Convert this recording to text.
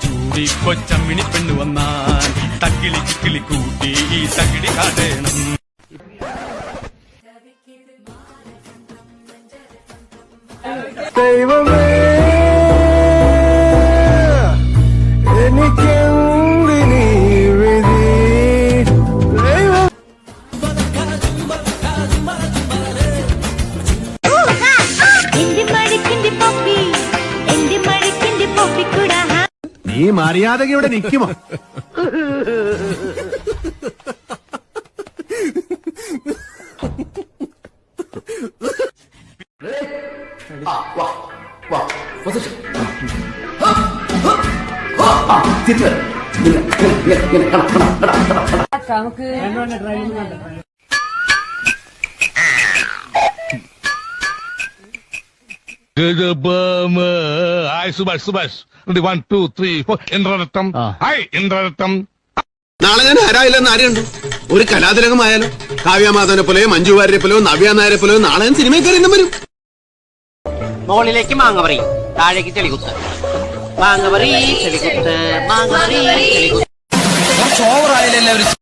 ചൂടി കൊച്ചമ്മിണി പെണ്ണു വന്നാൽ തക്കിളി ചിക്കിളി കൂട്ടി ഈ തകിടി കാട്ടണം. ദൈവമേ എനിക്കെന്തിനീ വിധി. നീ മര്യാദയ്ക്ക് ഇവിടെ നിൽക്കുമോ? സുഭാഷ് 1 2 3 4 ഇന്ദ്രരത്നം. ഹായ് ഇന്ദ്രരത്നം. നാളെ ഞാൻ ആരായില്ലെന്ന് ആരെയുണ്ടോ? ഒരു കലാതിലകമായാലോ, കാവ്യമാധവനെ പോലെയോ മഞ്ജു വാര്യരെ പോലെയോ നവ്യ നായരെ പോലെയോ നാളെ ഞാൻ സിനിമയിൽ കയറി വരും. മോളിലേക്ക് മാങ്ങ പറയും, താഴേക്ക് ചെളികുത്ത്. മാങ്ങ പറയും, ചെളികുത്ത്. മാങ്ങ പറയും, ചെളികുത്ത്.